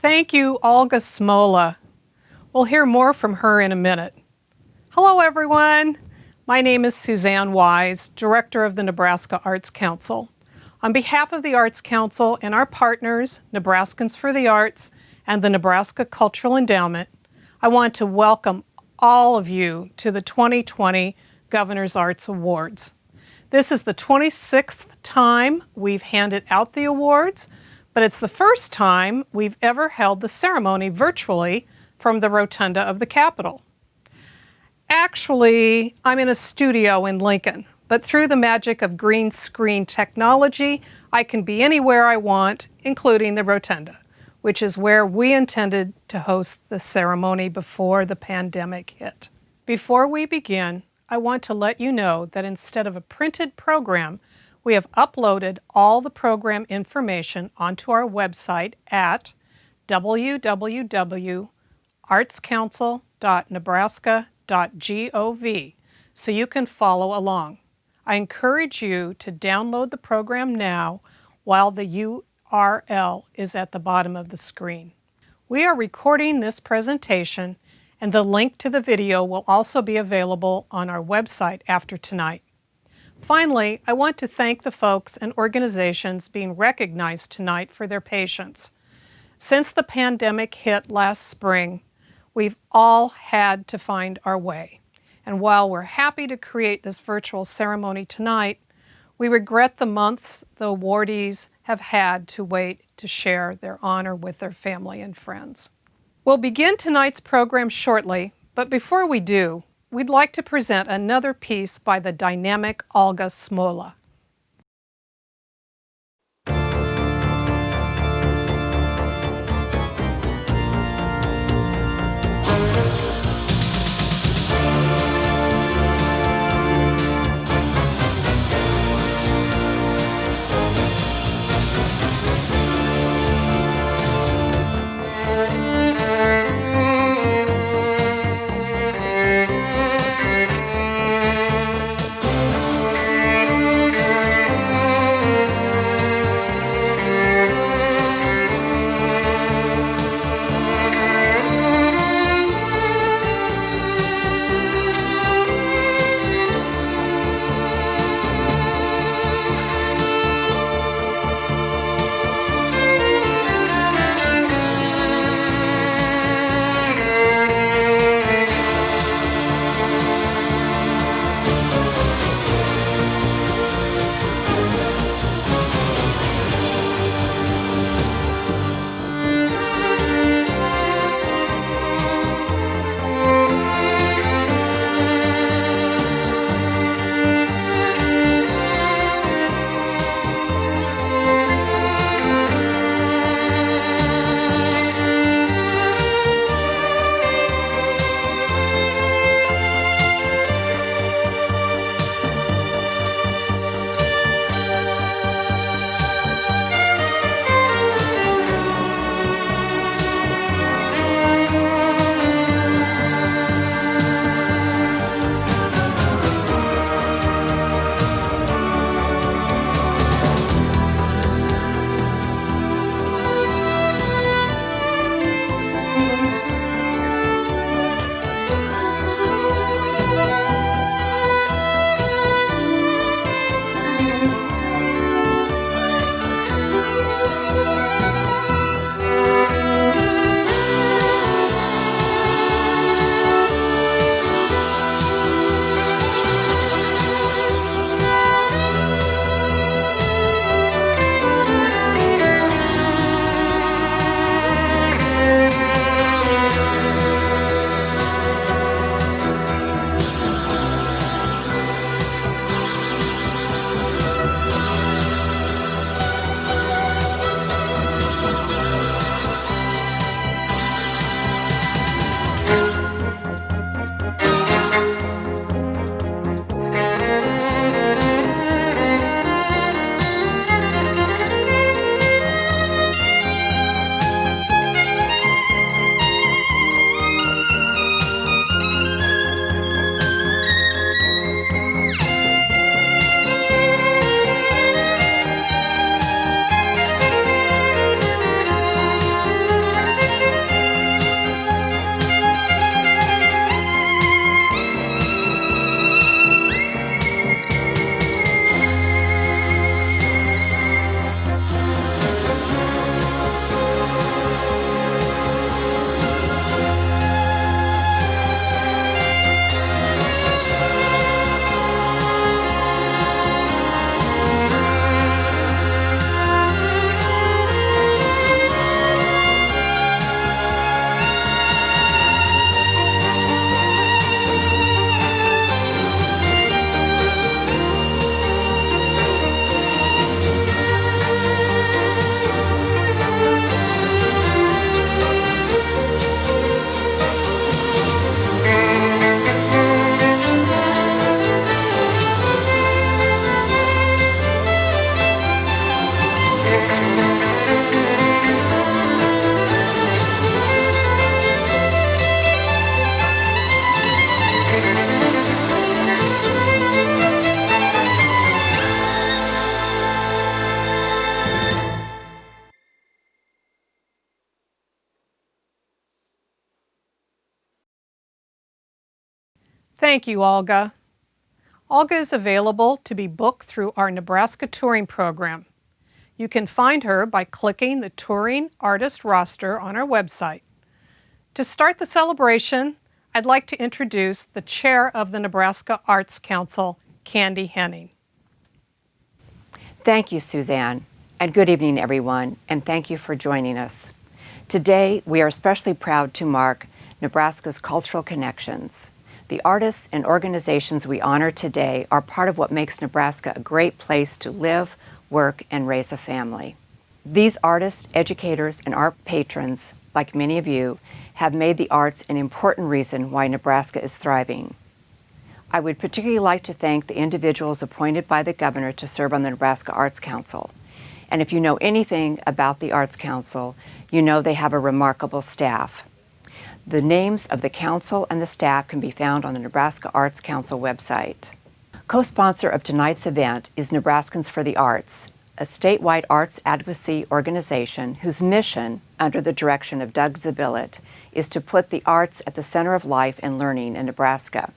Thank you, Olga Smola. We'll hear more from her in a minute. Hello, everyone. My name is Suzanne Wise, Director of the Nebraska Arts Council. On behalf of the Arts Council and our partners, Nebraskans for the Arts and the Nebraska Cultural Endowment, I want to welcome all of you to the 2020 Governor's Arts Awards. This is the 26th time we've handed out the awards, but it's the first time we've ever held the ceremony virtually from the rotunda of the Capitol. Actually, I'm in a studio in Lincoln, but through the magic of green screen technology, I can be anywhere I want, including the rotunda, which is where we intended to host the ceremony before the pandemic hit. Before we begin, I want to let you know that instead of a printed program, we have uploaded all the program information onto our website at www.artscouncil.nebraska.gov so you can follow along. I encourage you to download the program now while the URL is at the bottom of the screen. We are recording this presentation, and the link to the video will also be available on our website after tonight. Finally, I want to thank the folks and organizations being recognized tonight for their patience. Since the pandemic hit last spring, we've all had to find our way. And while we're happy to create this virtual ceremony tonight, we regret the months the awardees have had to wait to share their honor with their family and friends. We'll begin tonight's program shortly, but before we do, we'd like to present another piece by the dynamic Olga Smola. Thank you, Olga. Olga is available to be booked through our Nebraska touring program. You can find her by clicking the touring artist roster on our website. To start the celebration, I'd like to introduce the chair of the Nebraska Arts Council, Candy Henning. Thank you, Suzanne, and good evening, everyone, and thank you for joining us. Today, we are especially proud to mark Nebraska's cultural connections. The artists and organizations we honor today are part of what makes Nebraska a great place to live, work, and raise a family. These artists, educators, and art patrons, like many of you, have made the arts an important reason why Nebraska is thriving. I would particularly like to thank the individuals appointed by the governor to serve on the Nebraska Arts Council. And if you know anything about the Arts Council, you know they have a remarkable staff. The names of the council and the staff can be found on the Nebraska Arts Council website. Co-sponsor of tonight's event is Nebraskans for the Arts, a statewide arts advocacy organization whose mission, under the direction of Doug Zabillet, is to put the arts at the center of life and learning in Nebraska.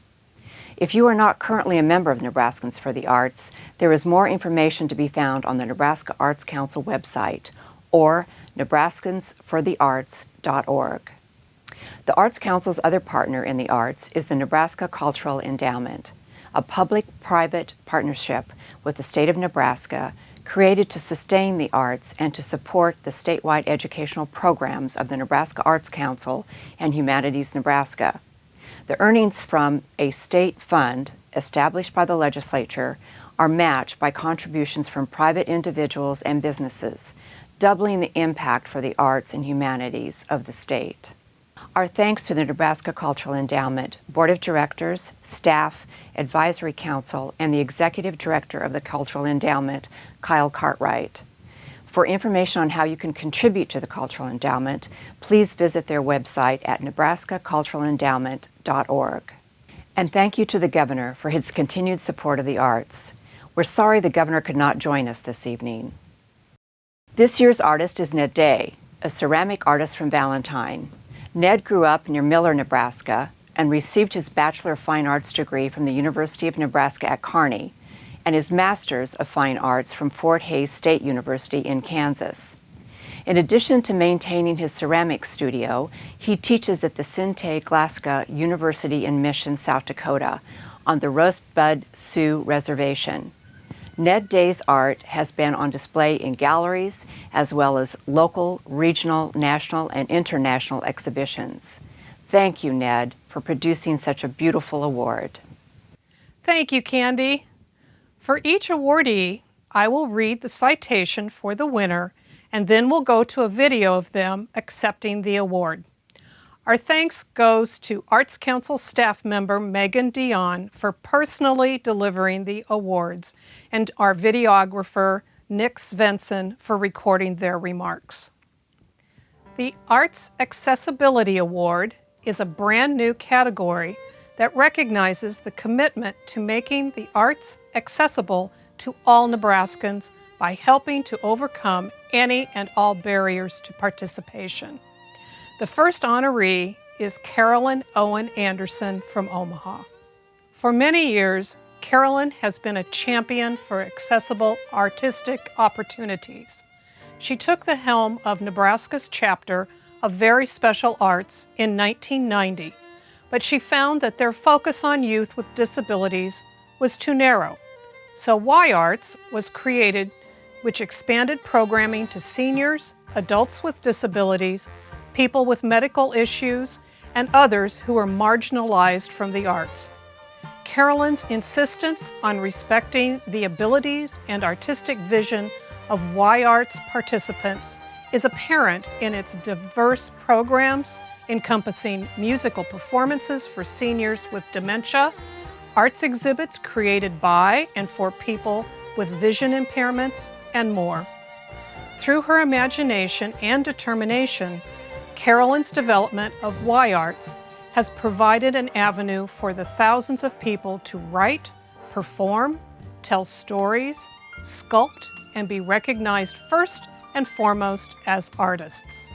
If you are not currently a member of Nebraskans for the Arts, there is more information to be found on the Nebraska Arts Council website or nebraskansforthearts.org. The Arts Council's other partner in the arts is the Nebraska Cultural Endowment, a public-private partnership with the state of Nebraska created to sustain the arts and to support the statewide educational programs of the Nebraska Arts Council and Humanities Nebraska. The earnings from a state fund established by the legislature are matched by contributions from private individuals and businesses, doubling the impact for the arts and humanities of the state. Our thanks to the Nebraska Cultural Endowment, Board of Directors, staff, Advisory Council, and the Executive Director of the Cultural Endowment, Kyle Cartwright. For information on how you can contribute to the Cultural Endowment, please visit their website at nebraskaculturalendowment.org. And thank you to the Governor for his continued support of the arts. We're sorry the Governor could not join us this evening. This year's artist is Ned Day, a ceramic artist from Valentine. Ned grew up near Miller, Nebraska, and received his Bachelor of Fine Arts degree from the University of Nebraska at Kearney and his Master's of Fine Arts from Fort Hays State University in Kansas. In addition to maintaining his ceramics studio, he teaches at the Sinte Glaska University in Mission, South Dakota, on the Rosebud Sioux Reservation. Ned Day's art has been on display in galleries as well as local, regional, national, and international exhibitions. Thank you, Ned, for producing such a beautiful award. Thank you, Candy. For each awardee, I will read the citation for the winner, and then we'll go to a video of them accepting the award. Our thanks goes to Arts Council staff member Megan Dion for personally delivering the awards, and our videographer Nick Svensson for recording their remarks. The Arts Accessibility Award is a brand new category that recognizes the commitment to making the arts accessible to all Nebraskans by helping to overcome any and all barriers to participation. The first honoree is Carolyn Owen Anderson from Omaha. For many years, Carolyn has been a champion for accessible artistic opportunities. She took the helm of Nebraska's chapter of Very Special Arts in 1990, but she found that their focus on youth with disabilities was too narrow. So Y Arts was created, which expanded programming to seniors, adults with disabilities, people with medical issues, and others who are marginalized from the arts. Carolyn's insistence on respecting the abilities and artistic vision of Y Arts participants is apparent in its diverse programs encompassing musical performances for seniors with dementia, arts exhibits created by and for people with vision impairments, and more. Through her imagination and determination, Carolyn's development of Y Arts has provided an avenue for the thousands of people to write, perform, tell stories, sculpt, and be recognized first and foremost as artists.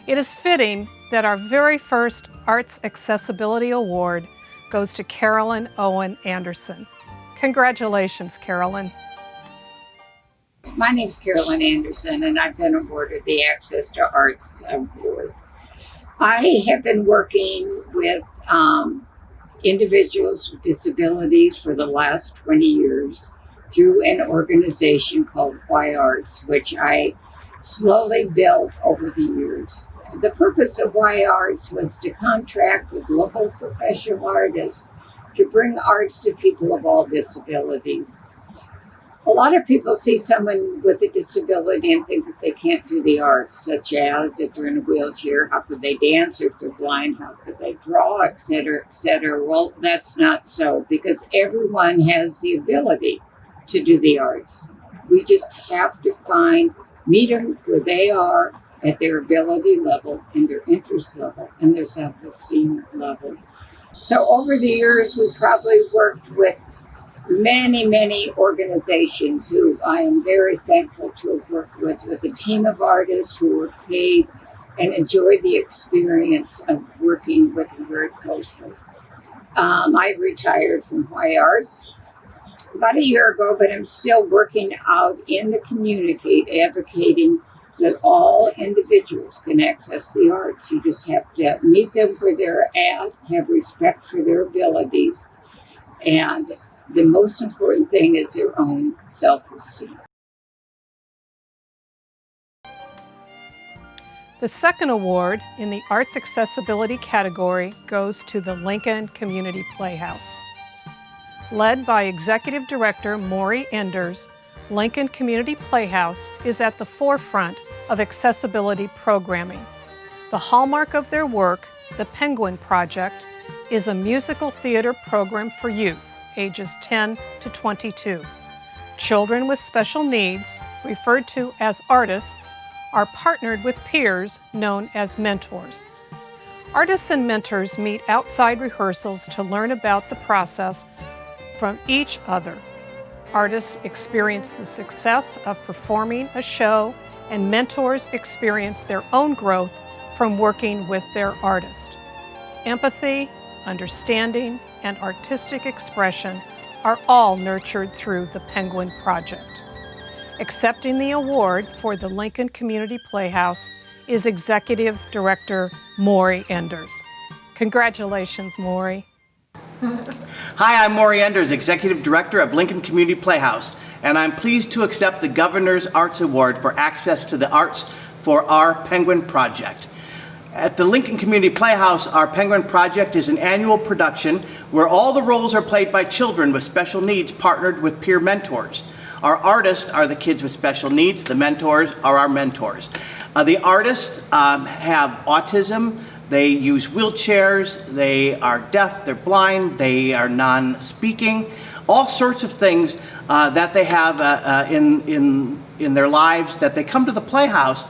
It is fitting that our very first Arts Accessibility Award goes to Carolyn Owen Anderson. Congratulations, Carolyn. My name's Carolyn Anderson, and I've been awarded the Access to Arts Award. I have been working with individuals with disabilities for the last 20 years through an organization called Why Arts, which I slowly built over the years. The purpose of Why Arts was to contract with local professional artists to bring arts to people of all disabilities. A lot of people see someone with a disability and think that they can't do the arts, such as if they're in a wheelchair, how could they dance? Or if they're blind, how could they draw, et cetera, et cetera. Well, that's not so, because everyone has the ability to do the arts. We just have to meet them where they are at their ability level and their interest level and their self-esteem level. So over the years, we've probably worked with many organizations who I am very thankful to have worked with a team of artists who were paid and enjoyed the experience of working with them very closely. I retired from Why Arts about a year ago, but I'm still working out in the community, advocating that all individuals can access the arts. You just have to meet them where they're at, have respect for their abilities, and the most important thing is their own self-esteem. The second award in the Arts Accessibility category goes to the Lincoln Community Playhouse. Led by Executive Director Maury Enders, Lincoln Community Playhouse is at the forefront of accessibility programming. The hallmark of their work, the Penguin Project, is a musical theater program for youth ages 10 to 22. Children with special needs, referred to as artists, are partnered with peers known as mentors. Artists and mentors meet outside rehearsals to learn about the process from each other. Artists experience the success of performing a show, and mentors experience their own growth from working with their artist. Empathy, understanding, and artistic expression are all nurtured through the Penguin Project. Accepting the award for the Lincoln Community Playhouse is Executive Director Maury Enders. Congratulations, Maury. Hi, I'm Maury Enders, Executive Director of Lincoln Community Playhouse, and I'm pleased to accept the Governor's Arts Award for access to the arts for our Penguin Project. At the Lincoln Community Playhouse, our Penguin Project is an annual production where all the roles are played by children with special needs partnered with peer mentors. Our artists are the kids with special needs, the mentors are our mentors. The artists have autism, they use wheelchairs, they are deaf, they're blind, they are non-speaking, all sorts of things that they have in their lives that they come to the Playhouse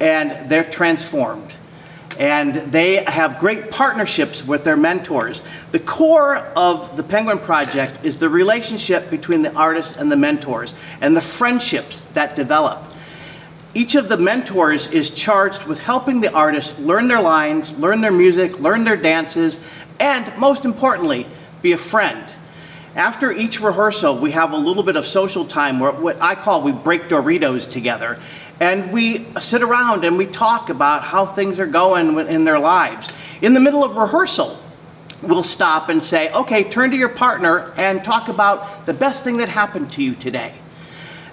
and they're transformed. And they have great partnerships with their mentors. The core of the Penguin Project is the relationship between the artists and the mentors and the friendships that develop. Each of the mentors is charged with helping the artists learn their lines, learn their music, learn their dances, and most importantly, be a friend. After each rehearsal, we have a little bit of social time, where what I call we break Doritos together. And we sit around and we talk about how things are going in their lives. In the middle of rehearsal, we'll stop and say, okay, turn to your partner and talk about the best thing that happened to you today.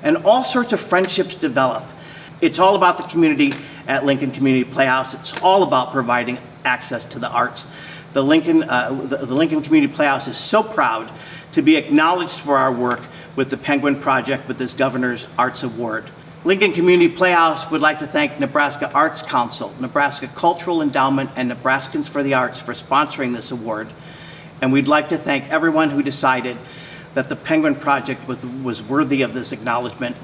And all sorts of friendships develop. It's all about the community at Lincoln Community Playhouse. It's all about providing access to the arts. The Lincoln Community Playhouse is so proud to be acknowledged for our work with the Penguin Project with this Governor's Arts Award. Lincoln Community Playhouse would like to thank Nebraska Arts Council, Nebraska Cultural Endowment, and Nebraskans for the Arts for sponsoring this award. And we'd like to thank everyone who decided that the Penguin Project was worthy of this acknowledgement.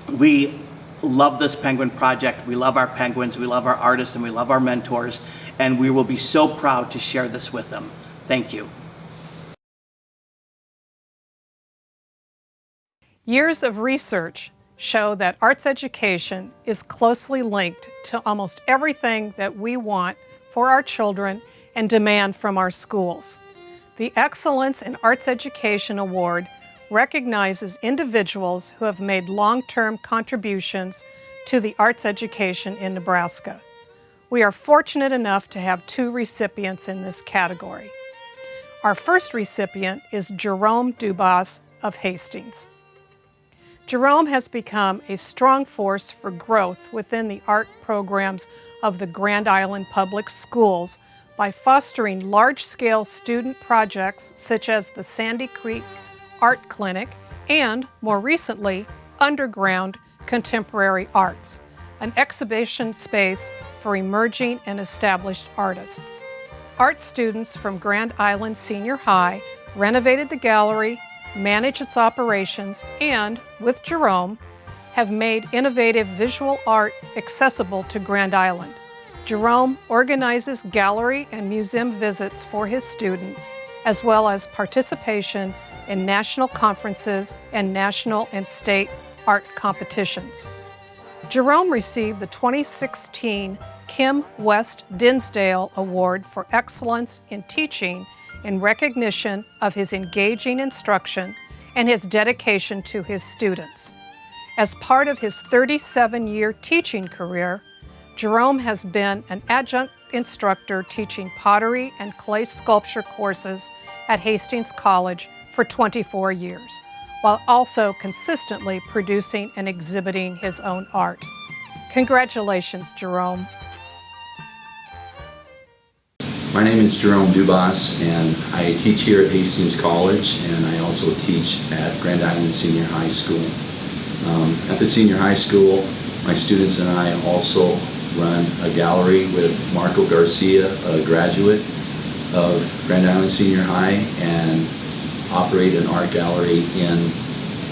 We love this Penguin Project. We love our penguins, we love our artists, and we love our mentors. And we will be so proud to share this with them. Thank you. Years of research show that arts education is closely linked to almost everything that we want for our children and demand from our schools. The Excellence in Arts Education Award recognizes individuals who have made long-term contributions to the arts education in Nebraska. We are fortunate enough to have 2 recipients in this category. Our first recipient is Jerome Dubas of Hastings. Jerome has become a strong force for growth within the art programs of the Grand Island Public Schools by fostering large-scale student projects such as the Sandy Creek Art Clinic and, more recently, Underground Contemporary Arts, an exhibition space for emerging and established artists. Art students from Grand Island Senior High renovated the gallery, manage its operations, and, with Jerome, have made innovative visual art accessible to Grand Island. Jerome organizes gallery and museum visits for his students, as well as participation in national conferences and national and state art competitions. Jerome received the 2016 Kim West Dinsdale Award for Excellence in Teaching in recognition of his engaging instruction and his dedication to his students. As part of his 37-year teaching career, Jerome has been an adjunct instructor teaching pottery and clay sculpture courses at Hastings College for 24 years, while also consistently producing and exhibiting his own art. Congratulations, Jerome. My name is Jerome Dubas, and I teach here at Hastings College, and I also teach at Grand Island Senior High School. At the senior high school, my students and I also run a gallery with Marco Garcia, a graduate of Grand Island Senior High, and operate an art gallery in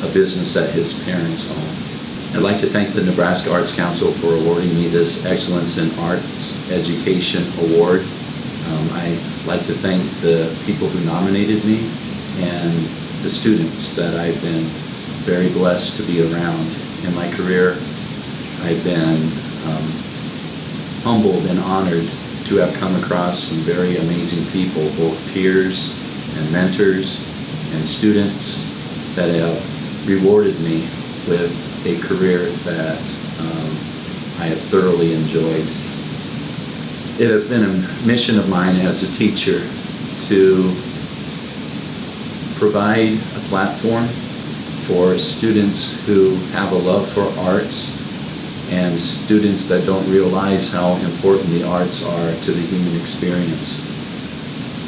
a business that his parents own. I'd like to thank the Nebraska Arts Council for awarding me this Excellence in Arts Education Award. I'd like to thank the people who nominated me and the students that I've been very blessed to be around. In my career, I've been humbled and honored to have come across some very amazing people, both peers and mentors and students that have rewarded me with a career that I have thoroughly enjoyed. It has been a mission of mine as a teacher to provide a platform for students who have a love for arts and students that don't realize how important the arts are to the human experience.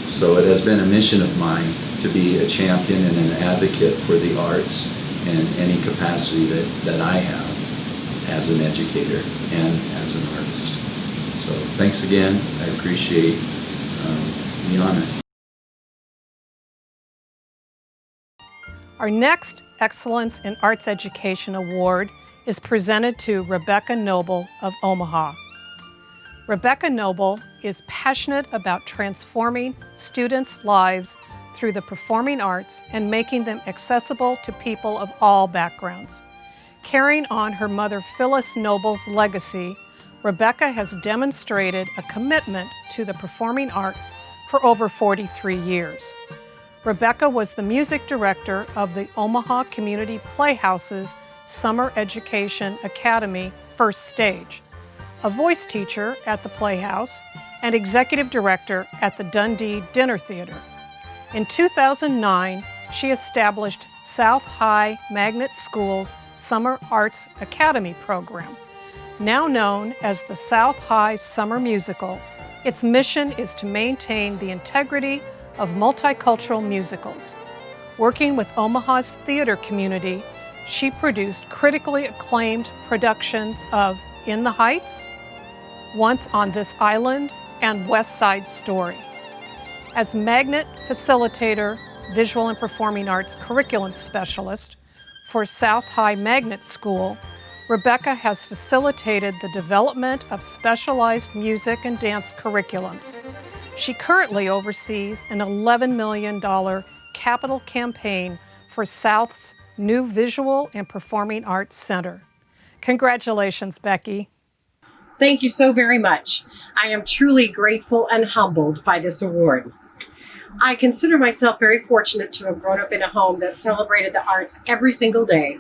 So it has been a mission of mine to be a champion and an advocate for the arts in any capacity that I have as an educator and as an artist. So thanks again. I appreciate the honor. Our next Excellence in Arts Education Award is presented to Rebecca Noble of Omaha. Rebecca Noble is passionate about transforming students' lives through the performing arts and making them accessible to people of all backgrounds. Carrying on her mother Phyllis Noble's legacy, Rebecca has demonstrated a commitment to the performing arts for over 43 years. Rebecca was the music director of the Omaha Community Playhouse's Summer Education Academy First Stage, a voice teacher at the Playhouse, and executive director at the Dundee Dinner Theater. In 2009, she established South High Magnet School's Summer Arts Academy program. Now known as the South High Summer Musical, its mission is to maintain the integrity of multicultural musicals. Working with Omaha's theater community, she produced critically acclaimed productions of In the Heights, Once on This Island, and West Side Story. As Magnet Facilitator, Visual and Performing Arts Curriculum Specialist for South High Magnet School, Rebecca has facilitated the development of specialized music and dance curriculums. She currently oversees an $11 million capital campaign for South's new Visual and Performing Arts Center. Congratulations, Becky. Thank you so very much. I am truly grateful and humbled by this award. I consider myself very fortunate to have grown up in a home that celebrated the arts every single day.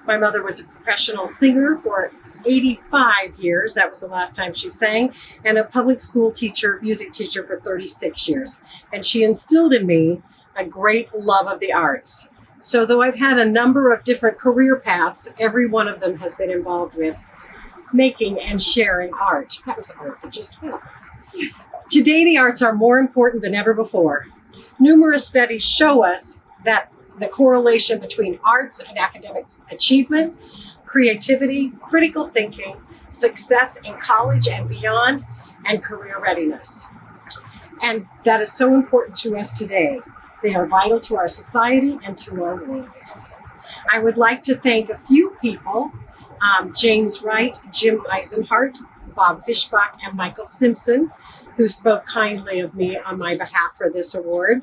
My mother was a professional singer for 85 years. That was the last time she sang, and a public school teacher, music teacher for 36 years. And she instilled in me a great love of the arts. So though I've had a number of different career paths, every one of them has been involved with making and sharing art. That was art that just fell. Today, the arts are more important than ever before. Numerous studies show us that the correlation between arts and academic achievement, creativity, critical thinking, success in college and beyond, and career readiness. And that is so important to us today. They are vital to our society and to our world. I would like to thank a few people, James Wright, Jim Eisenhart, Bob Fishbach, and Michael Simpson, who spoke kindly of me on my behalf for this award.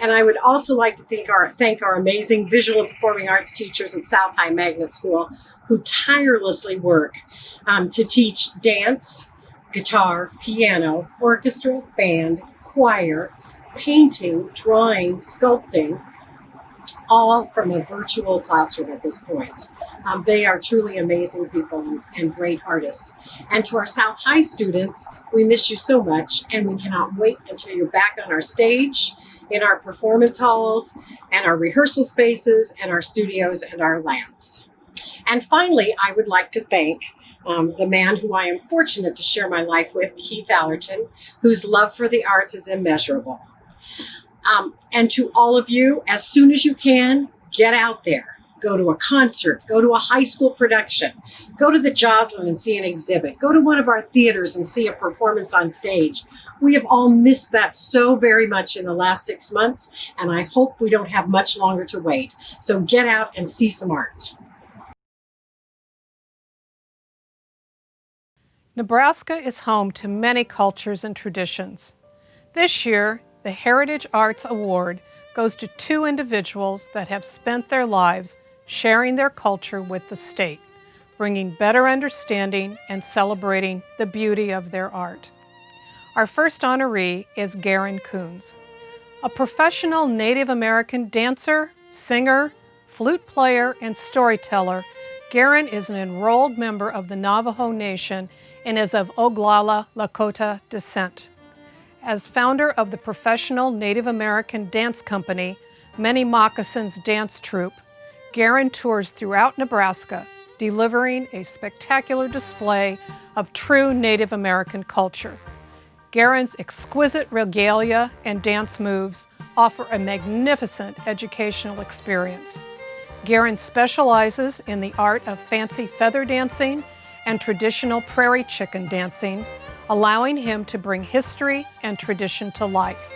And I would also like to thank our amazing visual and performing arts teachers at South High Magnet School, who tirelessly work to teach dance, guitar, piano, orchestra, band, choir, painting, drawing, sculpting, all from a virtual classroom at this point. They are truly amazing people and great artists. And to our South High students, we miss you so much, and we cannot wait until you're back on our stage, in our performance halls, and our rehearsal spaces, and our studios, and our labs. And finally, I would like to thank the man who I am fortunate to share my life with, Keith Allerton, whose love for the arts is immeasurable. And to all of you, as soon as you can, get out there. Go to a concert, go to a high school production, go to the Joslin and see an exhibit, go to one of our theaters and see a performance on stage. We have all missed that so very much in the last 6 months, and I hope we don't have much longer to wait. So get out and see some art. Nebraska is home to many cultures and traditions. This year, the Heritage Arts Award goes to 2 individuals that have spent their lives sharing their culture with the state, bringing better understanding and celebrating the beauty of their art. Our first honoree is Garen Coons. A professional Native American dancer, singer, flute player, and storyteller, Garen is an enrolled member of the Navajo Nation and is of Oglala Lakota descent. As founder of the professional Native American dance company, Many Moccasins Dance Troupe, Garen tours throughout Nebraska, delivering a spectacular display of true Native American culture. Garen's exquisite regalia and dance moves offer a magnificent educational experience. Garen specializes in the art of fancy feather dancing and traditional prairie chicken dancing, allowing him to bring history and tradition to life.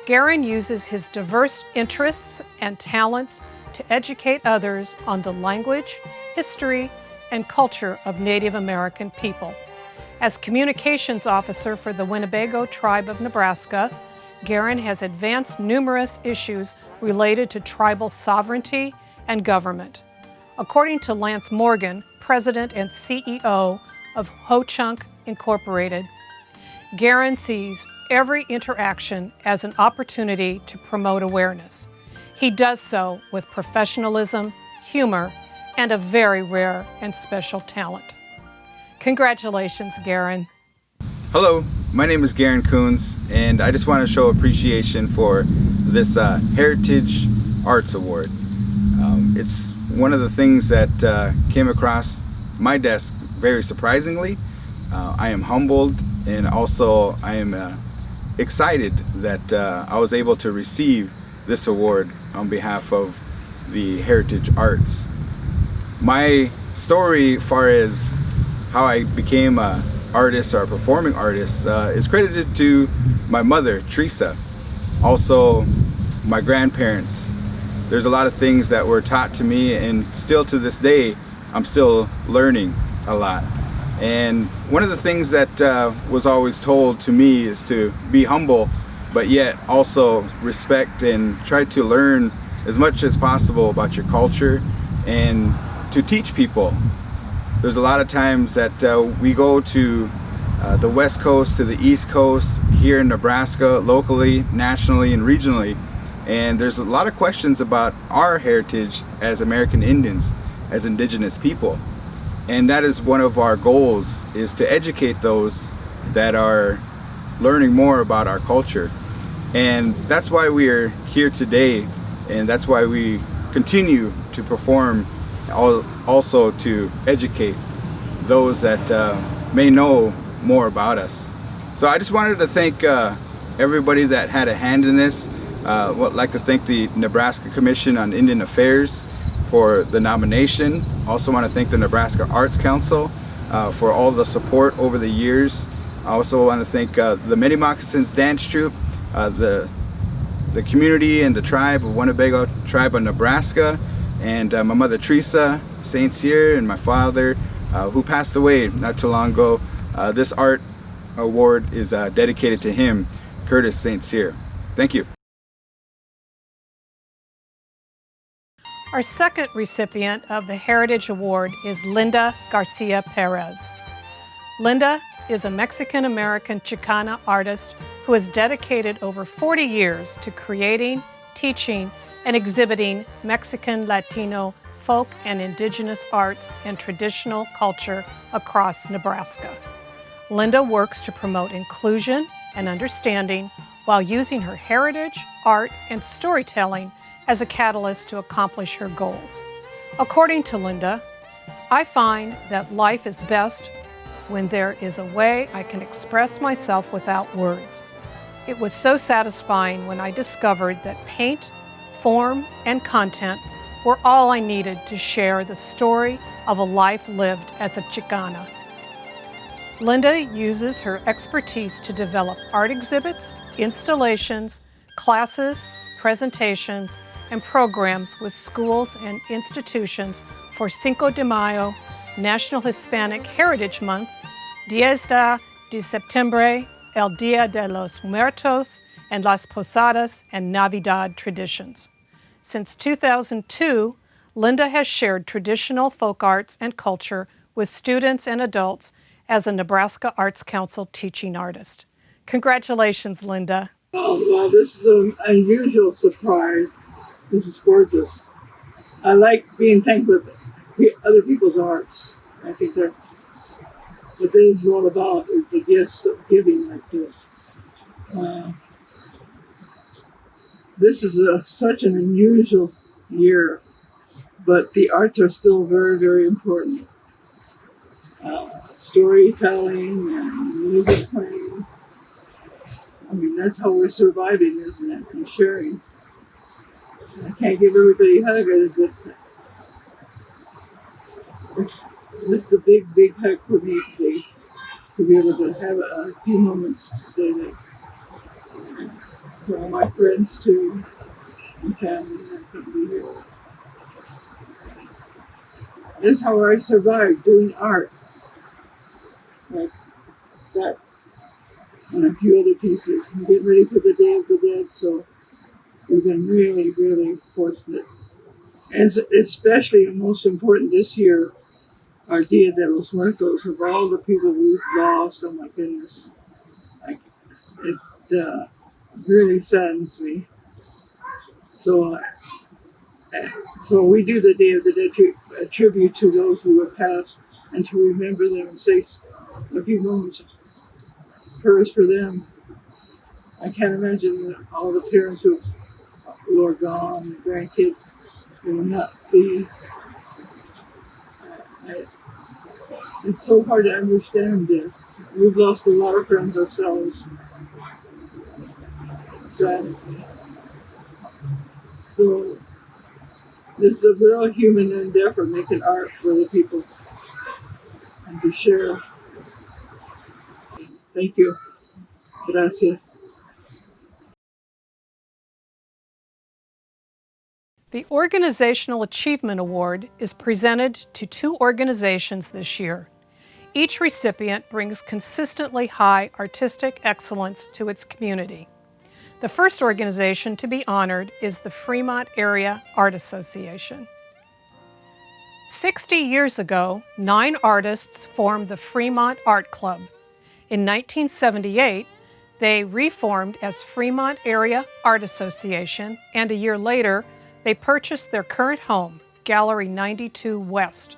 Garen uses his diverse interests and talents to educate others on the language, history, and culture of Native American people. As communications officer for the Winnebago Tribe of Nebraska, Garen has advanced numerous issues related to tribal sovereignty and government. According to Lance Morgan, president and CEO of Ho-Chunk Incorporated, Garen sees every interaction as an opportunity to promote awareness. He does so with professionalism, humor, and a very rare and special talent. Congratulations, Garen. Hello, my name is Garen Coons, and I just want to show appreciation for this Heritage Arts Award. It's one of the things that came across my desk very surprisingly. I am humbled, and also I am excited that I was able to receive this award on behalf of the Heritage Arts. My story as far as how I became an artist or a performing artist is credited to my mother, Teresa, also my grandparents. There's a lot of things that were taught to me, and still to this day I'm still learning a lot. And one of the things that was always told to me is to be humble, but yet also respect and try to learn as much as possible about your culture and to teach people. There's a lot of times that we go to the West Coast to the East Coast, here in Nebraska, locally, nationally, and regionally. And there's a lot of questions about our heritage as American Indians, as indigenous people. And that is one of our goals, is to educate those that are learning more about our culture. And that's why we are here today, and that's why we continue to perform, also to educate those that may know more about us. So I just wanted to thank everybody that had a hand in this. I'd like to thank the Nebraska Commission on Indian Affairs for the nomination. Also want to thank the Nebraska Arts Council for all the support over the years. I also want to thank the Many Moccasins Dance Troupe, the community and the tribe of Winnebago Tribe of Nebraska, and my mother Teresa St. Cyr, and my father who passed away not too long ago. This art award is dedicated to him, Curtis St. Cyr. Thank you. Our second recipient of the Heritage Award is Linda Garcia Perez. Linda is a Mexican-American Chicana artist who has dedicated over 40 years to creating, teaching, and exhibiting Mexican, Latino, folk, and indigenous arts and traditional culture across Nebraska. Linda works to promote inclusion and understanding while using her heritage, art, and storytelling as a catalyst to accomplish her goals. According to Linda, I find that life is best when there is a way I can express myself without words. It was so satisfying when I discovered that paint, form, and content were all I needed to share the story of a life lived as a Chicana. Linda uses her expertise to develop art exhibits, installations, classes, presentations, and programs with schools and institutions for Cinco de Mayo, National Hispanic Heritage Month, Diez de Septiembre, El Día de los Muertos, and Las Posadas and Navidad traditions. Since 2002, Linda has shared traditional folk arts and culture with students and adults as a Nebraska Arts Council teaching artist. Congratulations, Linda. Oh, well, this is an unusual surprise. This is gorgeous. I like being thanked with other people's arts. I think that's what this is all about, is the gifts of giving like this. This is such an unusual year, but the arts are still very, very important. Storytelling and music playing. I mean, that's how we're surviving, isn't it? And sharing. I can't give everybody a hug, but this is a big, big hug for me today, to be able to have a few moments to say that to all my friends too, and family that couldn't be here. That's how I survived, doing art like that, and a few other pieces. I'm getting ready for the Day of the Dead, so we've been really, really fortunate. And especially and most important this year, our Dia de los Muertos, of all the people we've lost. Oh my goodness. It really saddens me. So we do the Day of the Dead, a tribute to those who have passed, and to remember them and say a few moments of prayers for them. I can't imagine all the parents who are gone, the grandkids who will not see. It's so hard to understand death. We've lost a lot of friends ourselves. It saddens me. So this is a real human endeavor, making art for the people and to share. Thank you. Gracias. The Organizational Achievement Award is presented to 2 organizations this year. Each recipient brings consistently high artistic excellence to its community. The first organization to be honored is the Fremont Area Art Association. 60 years ago, 9 artists formed the Fremont Art Club. In 1978, they reformed as Fremont Area Art Association, and a year later, they purchased their current home, Gallery 92 West,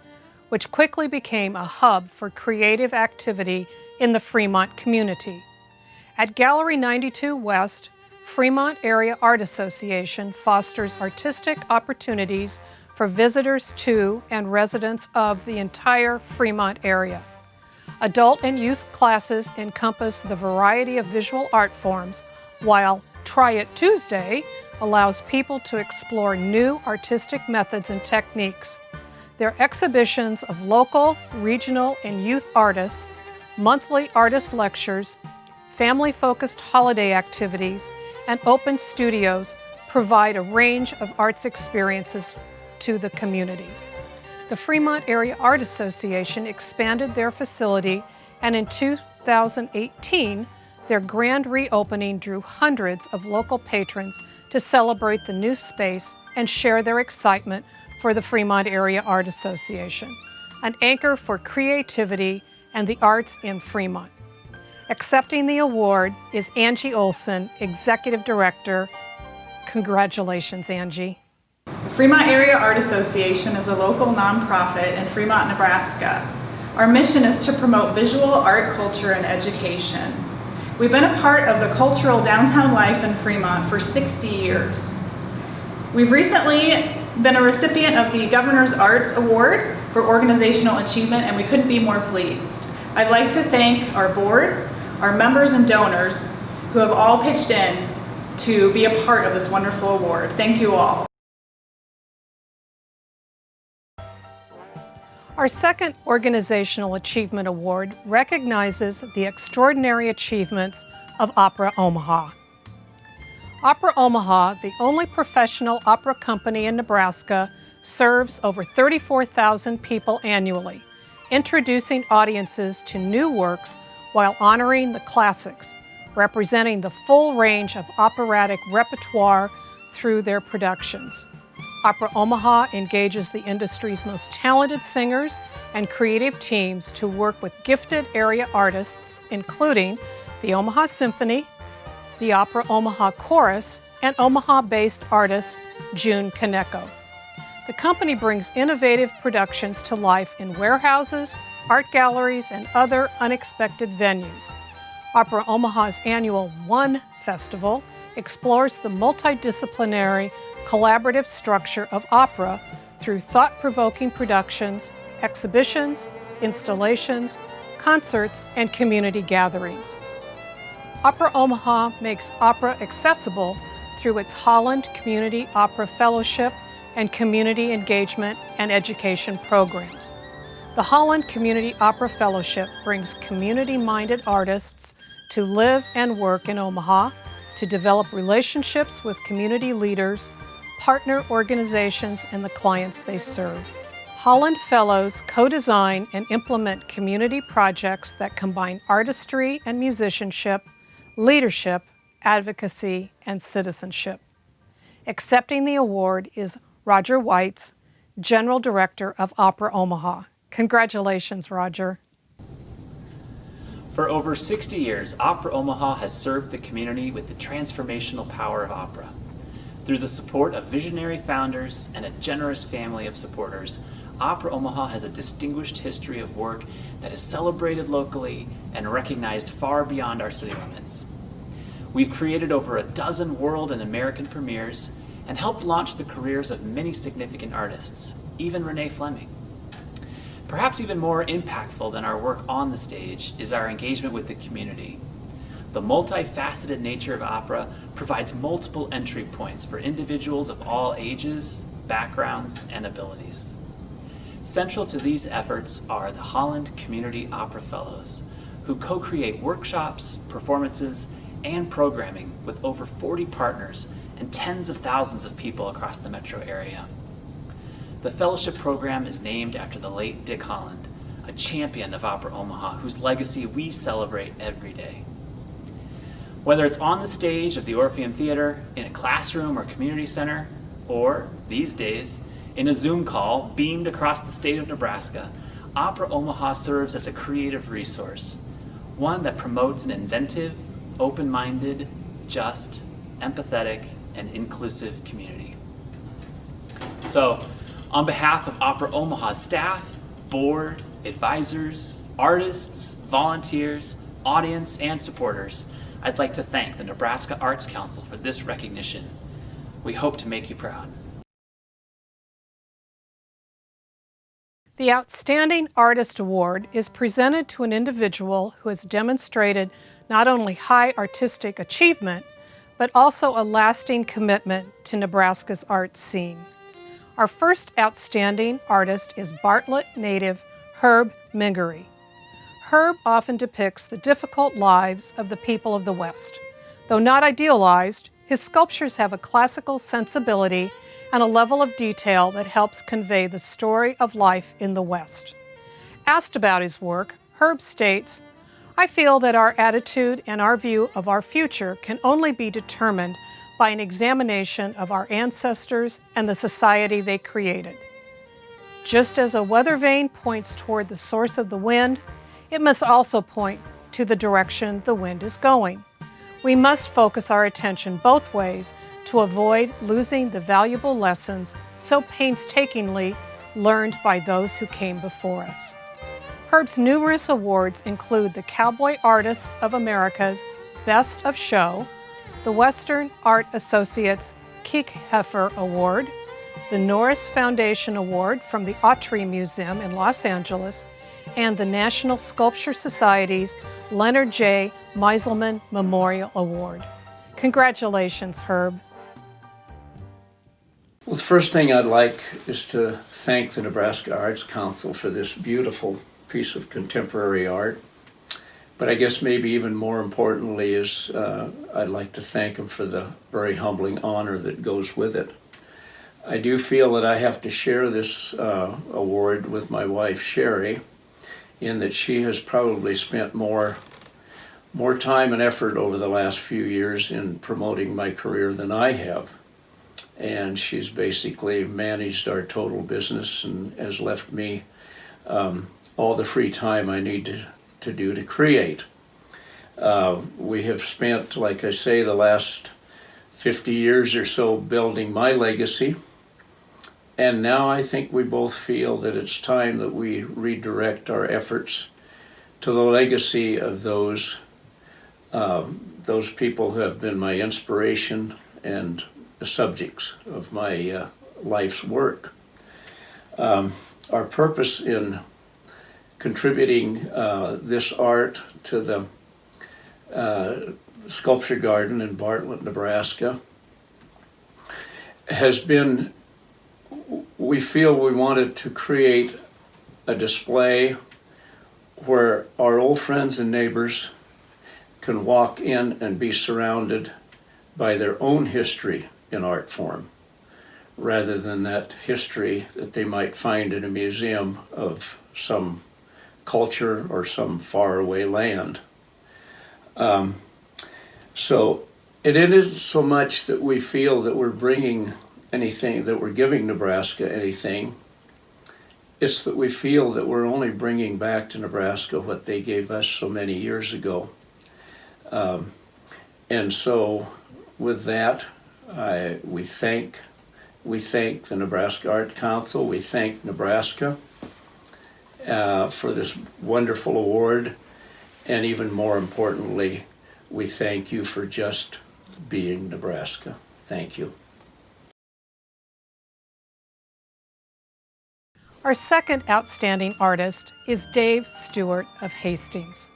which quickly became a hub for creative activity in the Fremont community. At Gallery 92 West, Fremont Area Art Association fosters artistic opportunities for visitors to and residents of the entire Fremont area. Adult and youth classes encompass the variety of visual art forms, while Try It Tuesday allows people to explore new artistic methods and techniques. Their exhibitions of local, regional, and youth artists, monthly artist lectures, family-focused holiday activities, and open studios provide a range of arts experiences to the community. The Fremont Area Art Association expanded their facility, and in 2018, their grand reopening drew hundreds of local patrons to celebrate the new space and share their excitement for the Fremont Area Art Association, an anchor for creativity and the arts in Fremont. Accepting the award is Angie Olson, Executive Director. Congratulations, Angie. The Fremont Area Art Association is a local nonprofit in Fremont, Nebraska. Our mission is to promote visual art, culture, and education. We've been a part of the cultural downtown life in Fremont for 60 years. We've recently been a recipient of the Governor's Arts Award for organizational achievement, and we couldn't be more pleased. I'd like to thank our board, our members and donors who have all pitched in to be a part of this wonderful award. Thank you all. Our second Organizational Achievement Award recognizes the extraordinary achievements of Opera Omaha. Opera Omaha, the only professional opera company in Nebraska, serves over 34,000 people annually, introducing audiences to new works while honoring the classics, representing the full range of operatic repertoire through their productions. Opera Omaha engages the industry's most talented singers and creative teams to work with gifted area artists, including the Omaha Symphony, the Opera Omaha Chorus, and Omaha-based artist June Kaneko. The company brings innovative productions to life in warehouses, art galleries, and other unexpected venues. Opera Omaha's annual One Festival explores the multidisciplinary, collaborative structure of opera through thought-provoking productions, exhibitions, installations, concerts, and community gatherings. Opera Omaha makes opera accessible through its Holland Community Opera Fellowship and community engagement and education programs. The Holland Community Opera Fellowship brings community-minded artists to live and work in Omaha, to develop relationships with community leaders, partner organizations, and the clients they serve. Holland Fellows co-design and implement community projects that combine artistry and musicianship, leadership, advocacy, and citizenship. Accepting the award is Roger Weitz, General Director of Opera Omaha. Congratulations, Roger. For over 60 years, Opera Omaha has served the community with the transformational power of opera. Through the support of visionary founders and a generous family of supporters, Opera Omaha has a distinguished history of work that is celebrated locally and recognized far beyond our city limits. We've created over a dozen world and American premieres and helped launch the careers of many significant artists, even Renee Fleming. Perhaps even more impactful than our work on the stage is our engagement with the community. The multifaceted nature of opera provides multiple entry points for individuals of all ages, backgrounds, and abilities. Central to these efforts are the Holland Community Opera Fellows, who co-create workshops, performances, and programming with over 40 partners and tens of thousands of people across the metro area. The fellowship program is named after the late Dick Holland, a champion of Opera Omaha whose legacy we celebrate every day. Whether it's on the stage of the Orpheum Theater, in a classroom or community center, or, these days, in a Zoom call beamed across the state of Nebraska, Opera Omaha serves as a creative resource, one that promotes an inventive, open-minded, just, empathetic, and inclusive community. So, on behalf of Opera Omaha's staff, board, advisors, artists, volunteers, audience, and supporters, I'd like to thank the Nebraska Arts Council for this recognition. We hope to make you proud. The Outstanding Artist Award is presented to an individual who has demonstrated not only high artistic achievement, but also a lasting commitment to Nebraska's art scene. Our first outstanding artist is Bartlett native Herb Mingery. Herb often depicts the difficult lives of the people of the West. Though not idealized, his sculptures have a classical sensibility and a level of detail that helps convey the story of life in the West. Asked about his work, Herb states, "I feel that our attitude and our view of our future can only be determined by an examination of our ancestors and the society they created. Just as a weather vane points toward the source of the wind, it must also point to the direction the wind is going. We must focus our attention both ways to avoid losing the valuable lessons so painstakingly learned by those who came before us." Herb's numerous awards include the Cowboy Artists of America's Best of Show, the Western Art Associates Kiekhaefer Award, the Norris Foundation Award from the Autry Museum in Los Angeles, and the National Sculpture Society's Leonard J. Meiselman Memorial Award. Congratulations, Herb. Well, the first thing I'd like is to thank the Nebraska Arts Council for this beautiful piece of contemporary art. But I guess maybe even more importantly is I'd like to thank them for the very humbling honor that goes with it. I do feel that I have to share this award with my wife, Sherry, in that she has probably spent more time and effort over the last few years in promoting my career than I have. And she's basically managed our total business and has left me all the free time I need to do to create. We have spent, like I say, the last 50 years or so building my legacy. And now I think we both feel that it's time that we redirect our efforts to the legacy of those people who have been my inspiration and the subjects of my life's work. Our purpose in contributing this art to the Sculpture Garden in Bartlett, Nebraska, has been, we feel we wanted to create a display where our old friends and neighbors can walk in and be surrounded by their own history in art form, rather than that history that they might find in a museum of some culture or some faraway land. So it isn't so much that we feel that we're bringing anything, that we're giving Nebraska anything. It's that we feel that we're only bringing back to Nebraska what they gave us so many years ago. And so with that, we thank the Nebraska Arts Council, we thank Nebraska for this wonderful award, and even more importantly, we thank you for just being Nebraska. Thank you. Our second outstanding artist is Dave Stewart of Hastings.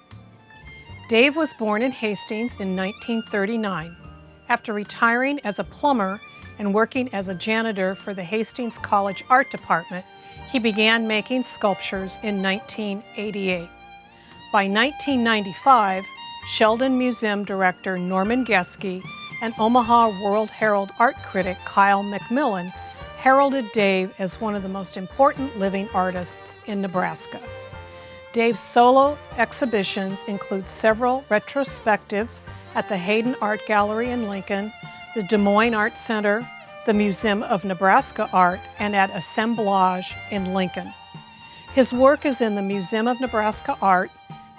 Dave was born in Hastings in 1939. After retiring as a plumber and working as a janitor for the Hastings College Art Department, he began making sculptures in 1988. By 1995, Sheldon Museum Director Norman Geske and Omaha World Herald art critic Kyle McMillan heralded Dave as one of the most important living artists in Nebraska. Dave's solo exhibitions include several retrospectives at the Hayden Art Gallery in Lincoln, the Des Moines Art Center, the Museum of Nebraska Art, and at Assemblage in Lincoln. His work is in the Museum of Nebraska Art,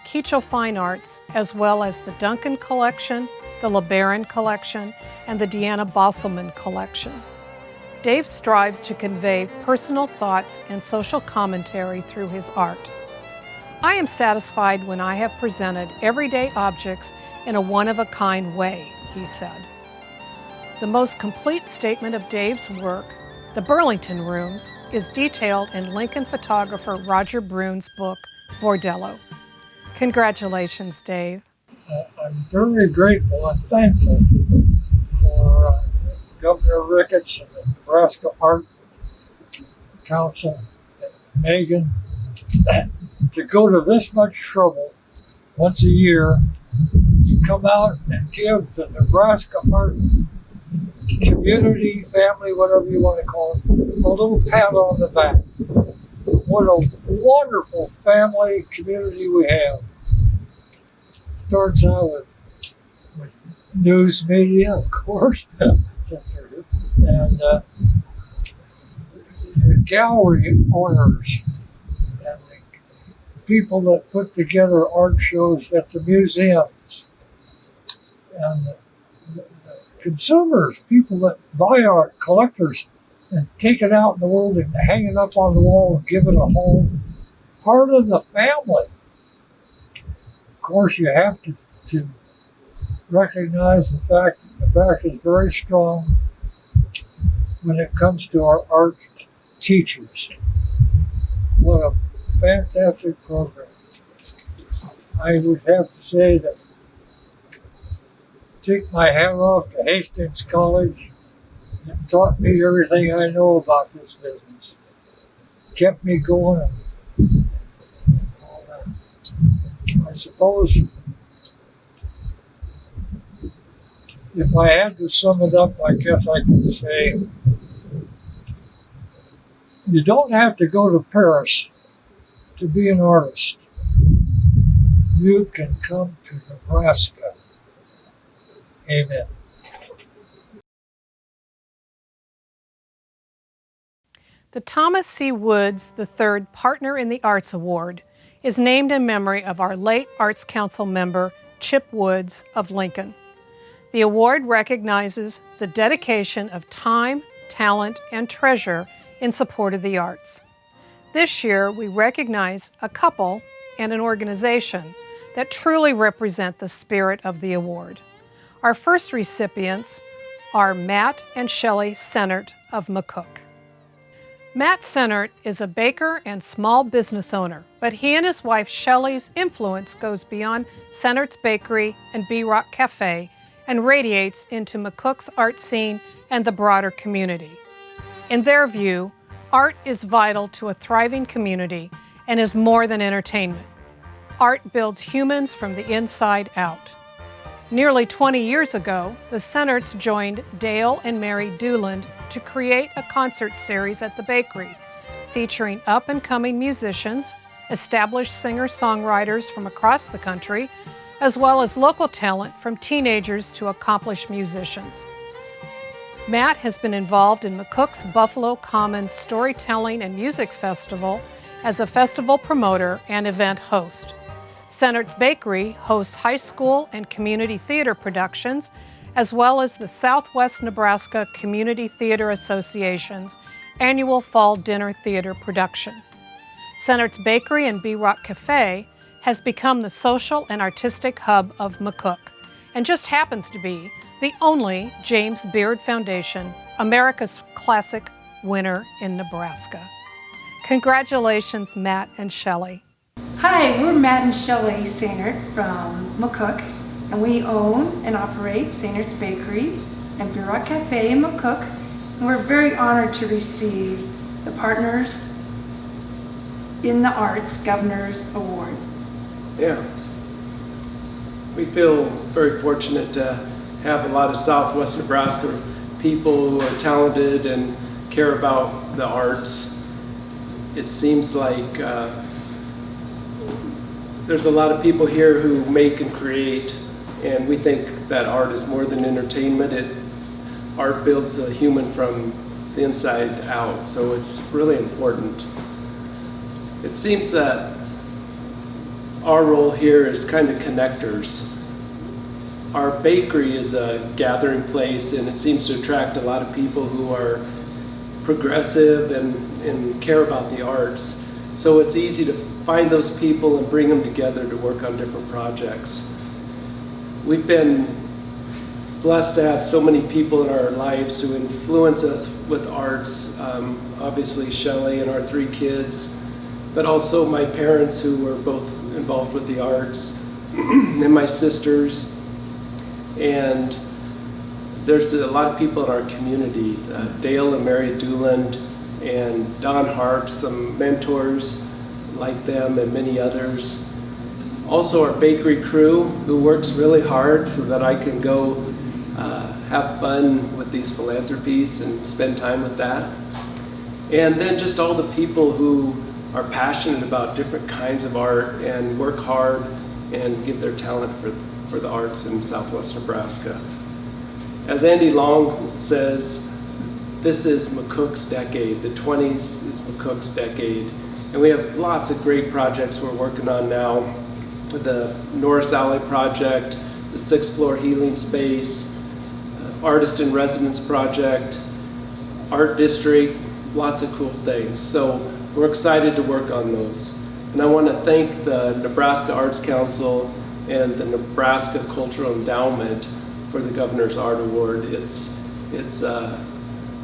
Keachel Fine Arts, as well as the Duncan Collection, the LeBaron Collection, and the Deanna Bosselman Collection. Dave strives to convey personal thoughts and social commentary through his art. I am satisfied when I have presented everyday objects in a one-of-a-kind way, he said. The most complete statement of Dave's work, The Burlington Rooms, is detailed in Lincoln photographer Roger Brune's book, Bordello. Congratulations, Dave. I'm very grateful and thankful for Governor Ricketts and the Nebraska Arts Council and Megan to go to this much trouble once a year to come out and give the Nebraska Art community, family, whatever you want to call it, a little pat on the back. What a wonderful family community we have. Starts out with news media, of course, and the gallery owners and the people that put together art shows at the museums, and the consumers, people that buy art, collectors, and take it out in the world and hang it up on the wall and give it a home. Part of the family. Of course, you have to recognize the fact that Nebraska is very strong when it comes to our art teachers. What a fantastic program. I would have to say that take my hat off to Hastings College. It taught me everything I know about this business. Kept me going and all that. I suppose if I had to sum it up, I guess I could say you don't have to go to Paris to be an artist. You can come to Nebraska. Amen. The Thomas C. Woods III Partner in the Arts Award is named in memory of our late Arts Council member, Chip Woods of Lincoln. The award recognizes the dedication of time, talent, and treasure in support of the arts. This year, we recognize a couple and an organization that truly represent the spirit of the award. Our first recipients are Matt and Shelley Sennert of McCook. Matt Sennert is a baker and small business owner, but he and his wife Shelley's influence goes beyond Sennert's Bakery and B-Rock Cafe and radiates into McCook's art scene and the broader community. In their view, art is vital to a thriving community and is more than entertainment. Art builds humans from the inside out. Nearly 20 years ago, the Sennerts joined Dale and Mary Dooland to create a concert series at the bakery, featuring up-and-coming musicians, established singer-songwriters from across the country, as well as local talent from teenagers to accomplished musicians. Matt has been involved in McCook's Buffalo Commons Storytelling and Music Festival as a festival promoter and event host. Sennert's Bakery hosts high school and community theater productions, as well as the Southwest Nebraska Community Theater Association's annual Fall Dinner Theater production. Sennert's Bakery and B-Rock Cafe has become the social and artistic hub of McCook, and just happens to be the only James Beard Foundation America's Classic winner in Nebraska. Congratulations, Matt and Shelley. Hi, we're Matt and Shelley Sennert from McCook, and we own and operate Sennert's Bakery and B-Rock Cafe in McCook, and we're very honored to receive the Partners in the Arts Governor's Award. Yeah, we feel very fortunate to have a lot of Southwest Nebraska people who are talented and care about the arts. It seems like there's a lot of people here who make and create, and we think that art is more than entertainment. Art builds a human from the inside out, so it's really important. It seems that our role here is kind of connectors. Our bakery is a gathering place, and it seems to attract a lot of people who are progressive and care about the arts. So it's easy to find those people and bring them together to work on different projects. We've been blessed to have so many people in our lives to influence us with arts. Obviously Shelley and our 3 kids, but also my parents who were both involved with the arts, and my sisters. And there's a lot of people in our community, Dale and Mary Dooland and Don Harp, some mentors like them and many others. Also our bakery crew, who works really hard so that I can go have fun with these philanthropies and spend time with that. And then just all the people who are passionate about different kinds of art and work hard and give their talent for the arts in Southwest Nebraska. As Andy Long says, this is McCook's decade. The 20s is McCook's decade. And we have lots of great projects we're working on now. The Norris Alley project, the 6th floor healing space, Artist in Residence project, Art District, lots of cool things. So we're excited to work on those. And I want to thank the Nebraska Arts Council and the Nebraska Cultural Endowment for the Governor's Art Award. It's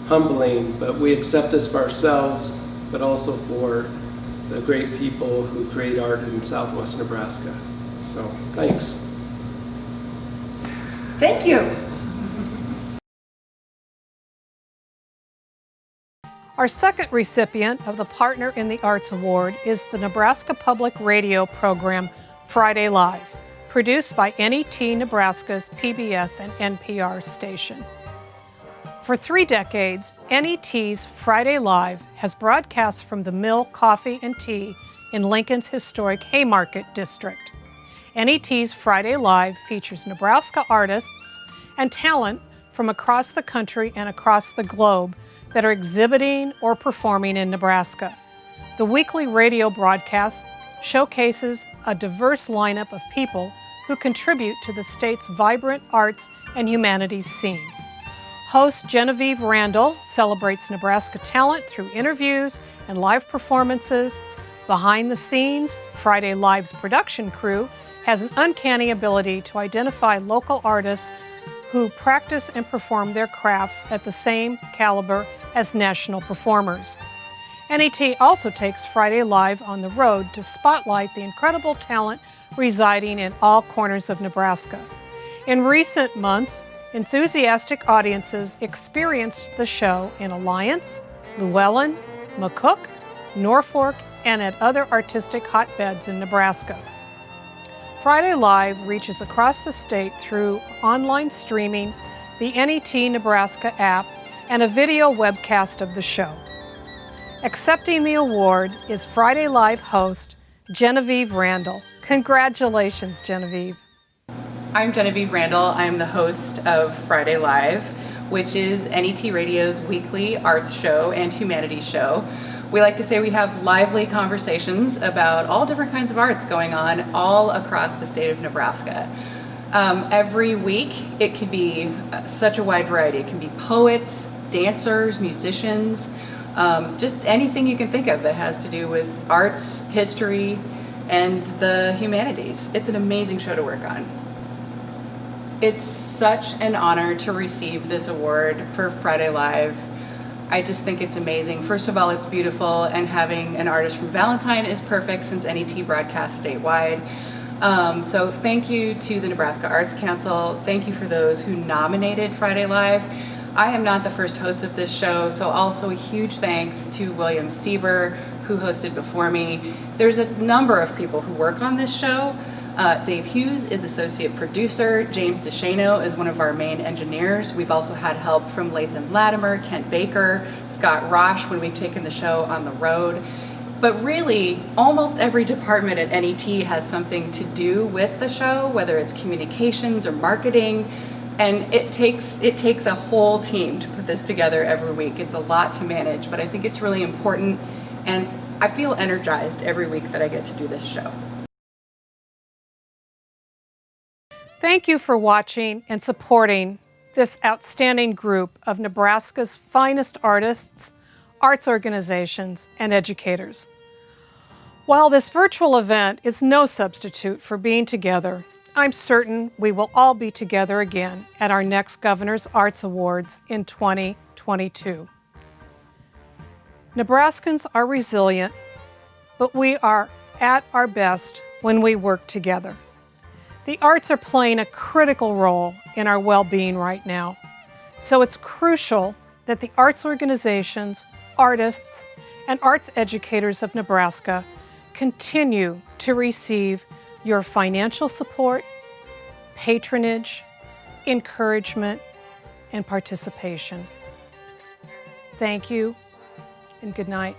humbling, but we accept this for ourselves, but also for the great people who create art in Southwest Nebraska. So, thanks. Thank you. Our second recipient of the Partner in the Arts Award is the Nebraska Public Radio program Friday Live, produced by NET Nebraska's PBS and NPR station. For 3 decades, NET's Friday Live has broadcast from the Mill Coffee and Tea in Lincoln's historic Haymarket District. NET's Friday Live features Nebraska artists and talent from across the country and across the globe that are exhibiting or performing in Nebraska. The weekly radio broadcast showcases a diverse lineup of people who contribute to the state's vibrant arts and humanities scene. Host Genevieve Randall celebrates Nebraska talent through interviews and live performances. Behind the scenes, Friday Live's production crew has an uncanny ability to identify local artists who practice and perform their crafts at the same caliber as national performers. NET also takes Friday Live on the road to spotlight the incredible talent residing in all corners of Nebraska. In recent months, enthusiastic audiences experienced the show in Alliance, Llewellyn, McCook, Norfolk, and at other artistic hotbeds in Nebraska. Friday Live reaches across the state through online streaming, the NET Nebraska app, and a video webcast of the show. Accepting the award is Friday Live host Genevieve Randall. Congratulations, Genevieve. I'm Genevieve Randall. I'm the host of Friday Live, which is NET Radio's weekly arts show and humanities show. We like to say we have lively conversations about all different kinds of arts going on all across the state of Nebraska. Every week, it can be such a wide variety. It can be poets, dancers, musicians, just anything you can think of that has to do with arts, history, and the humanities. It's an amazing show to work on. It's such an honor to receive this award for Friday Live. I just think it's amazing. First of all, it's beautiful, and having an artist from Valentine is perfect since NET broadcasts statewide. So thank you to the Nebraska Arts Council. Thank you for those who nominated Friday Live. I am not the first host of this show, so also a huge thanks to William Stieber, who hosted before me. There's a number of people who work on this show. Dave Hughes is associate producer. James DeShano is one of our main engineers. We've also had help from Lathan Latimer, Kent Baker, Scott Rosh when we've taken the show on the road. But really, almost every department at NET has something to do with the show, whether it's communications or marketing. And it takes a whole team to put this together every week. It's a lot to manage, but I think it's really important, and I feel energized every week that I get to do this show. Thank you for watching and supporting this outstanding group of Nebraska's finest artists, arts organizations, and educators. While this virtual event is no substitute for being together, I'm certain we will all be together again at our next Governor's Arts Awards in 2022. Nebraskans are resilient, but we are at our best when we work together. The arts are playing a critical role in our well-being right now, so it's crucial that the arts organizations, artists, and arts educators of Nebraska continue to receive your financial support, patronage, encouragement, and participation. Thank you, and good night.